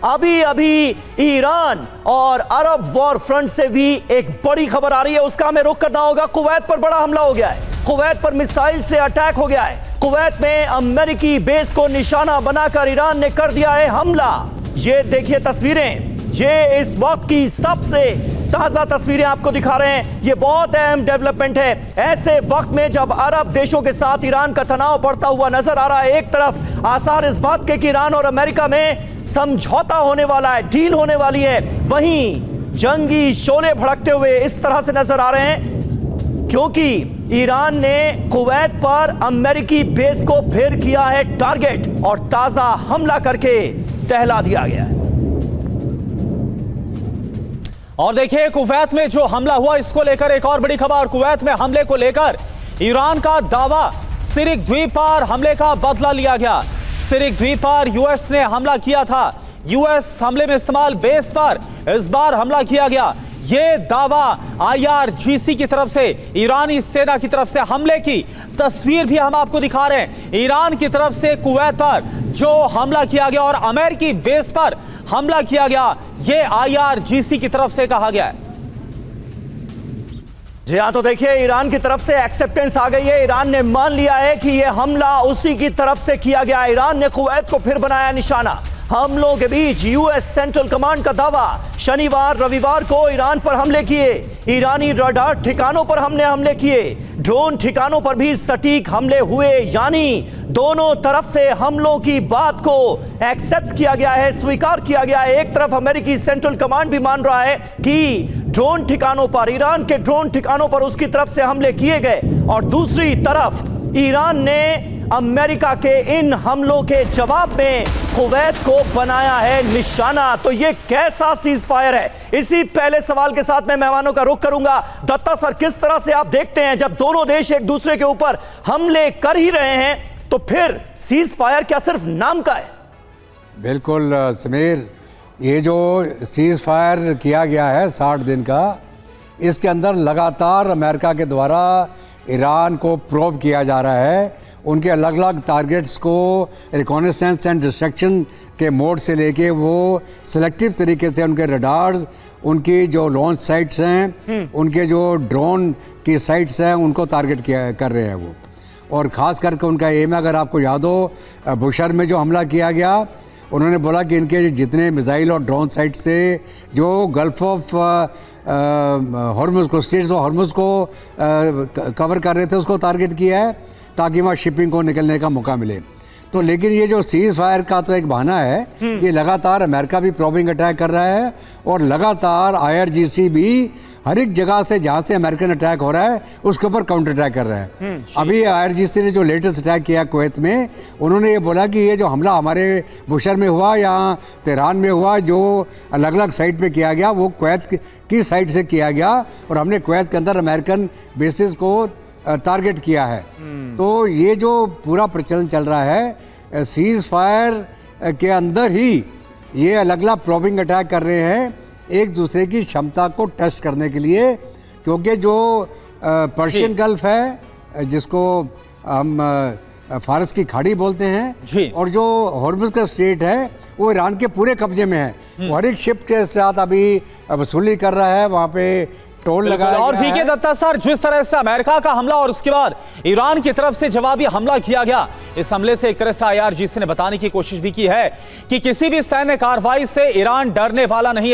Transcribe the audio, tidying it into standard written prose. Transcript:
अभी अभी ईरान और अरब वॉर फ्रंट से भी एक बड़ी खबर आ रही है, उसका हमें रुख करना होगा। कुवैत पर बड़ा हमला हो गया है, कुवैत पर मिसाइल से अटैक हो गया है। कुवैत में अमेरिकी बेस को निशाना बनाकर ईरान ने कर दिया है हमला। ये देखिए तस्वीरें, ये इस वक्त की सबसे ताजा तस्वीरें आपको दिखा रहे हैं। ये बहुत अहम डेवलपमेंट है ऐसे वक्त में जब अरब देशों के साथ ईरान का तनाव बढ़ता हुआ नजर आ रहा है। एक तरफ आसार इस बात के कि ईरान और अमेरिका में समझौता होने वाला है, डील होने वाली है, वहीं जंगी शोले भड़कते हुए इस तरह से नजर आ रहे हैं क्योंकि ईरान ने कुवैत पर अमेरिकी बेस को फिर किया है टारगेट और ताजा हमला करके दहला दिया गया है। और देखिए कुवैत में जो हमला हुआ, इसको लेकर एक और बड़ी खबर। कुवैत में हमले को लेकर ईरान का दावा, सिरिक द्वीप पर हमले का बदला लिया गया। सिरिक द्वीप पर यूएस ने हमला किया था, यूएस हमले में इस्तेमाल बेस पर इस बार हमला किया गया। यह दावा आईआरजीसी की तरफ से, ईरानी सेना की तरफ से हमले की तस्वीर भी हम आपको दिखा रहे हैं। ईरान की तरफ से कुवैत पर जो हमला किया गया और अमेरिकी बेस पर हमला किया गया, यह आईआरजीसी की तरफ से कहा गया है। जी हाँ, तो देखिए ईरान की तरफ से एक्सेप्टेंस आ गई है। ईरान ने मान लिया है कि यह हमला उसी की तरफ से किया गया। ईरान ने कुवैत को फिर बनाया निशाना। हमलों के बीच यूएस सेंट्रल कमांड का दावा, शनिवार रविवार को ईरान पर हमले किए, ईरानी रडार ठिकानों पर हमले किए, ड्रोन ठिकानों पर भी सटीक हमले हुए। यानी दोनों तरफ से हमलों की बात को एक्सेप्ट किया गया है, स्वीकार किया गया है। एक तरफ अमेरिकी सेंट्रल कमांड भी मान रहा है कि ड्रोन ठिकानों पर, ईरान के ड्रोन ठिकानों पर उसकी तरफ से हमले किए गए, और दूसरी तरफ ईरान ने अमेरिका के इन हमलों के जवाब में कुवैत को बनाया है निशाना। तो ये कैसा सीज फायर है? इसी पहले सवाल के साथ मैं मेहमानों का रुख करूंगा। दत्ता सर, किस तरह से आप देखते हैं जब दोनों देश एक दूसरे के ऊपर हमले कर ही रहे हैं, तो फिर सीज फायर क्या सिर्फ नाम का है? बिल्कुल समीर, ये जो सीज फायर किया गया है 60 दिन का, इसके अंदर लगातार अमेरिका के द्वारा ईरान को प्रोब किया जा रहा है। उनके अलग अलग टारगेट्स को रिकॉनेसेंस एंड डिस्ट्रक्शन के मोड से लेके वो सिलेक्टिव तरीके से उनके रडार्स, उनकी जो लॉन्च साइट्स हैं, उनके जो ड्रोन की साइट्स हैं, उनको टारगेट कर रहे हैं वो। और ख़ास करके उनका एम है, अगर आपको याद हो, बुशर में जो हमला किया गया, उन्होंने बोला कि इनके जितने मिसाइल और ड्रोन साइट्स थे जो गल्फ ऑफ हॉर्मुज़ को, स्ट्रेट्स ऑफ हॉर्मुज़ को कवर कर रहे थे, उसको टारगेट किया है ताकि वहाँ शिपिंग को निकलने का मौका मिले। तो लेकिन ये जो सीज फायर का तो एक बहाना है, ये लगातार अमेरिका भी प्रोबिंग अटैक कर रहा है और लगातार आईआरजीसी भी हर एक जगह से जहाँ से अमेरिकन अटैक हो रहा है उसके ऊपर काउंटर अटैक कर रहा है। अभी आईआरजीसी ने जो लेटेस्ट अटैक किया कुवैत में, उन्होंने ये बोला कि ये जो हमला हमारे बुशर में हुआ या तेहरान में हुआ, जो अलग अलग साइट पे किया गया, वो कुवैत की साइट से किया गया और हमने कुवैत के अंदर अमेरिकन बेसिस को टारगेट किया है। तो ये जो पूरा प्रचलन चल रहा है, सीज फायर के अंदर ही ये अलग अलग प्रोबिंग अटैक कर रहे हैं एक दूसरे की क्षमता को टेस्ट करने के लिए, क्योंकि जो पर्शियन गल्फ है, जिसको हम फारस की खाड़ी बोलते हैं, और जो हॉर्मुज़ का स्ट्रेट है वो ईरान के पूरे कब्जे में है। वो हर एक शिप के साथ अभी वसूली कर रहा है, वहाँ पे टोल लगाया। और वीके दत्ता सर, जिस तरह से अमेरिका का हमला और उसके बाद ईरान की तरफ से जवाबी हमला किया गया, इस हमले से एक तरह से आईआरजीसी ने बताने की कोशिश भी की है कि किसी भी सैन्य कार्रवाई से ईरान डरने वाला नहीं है।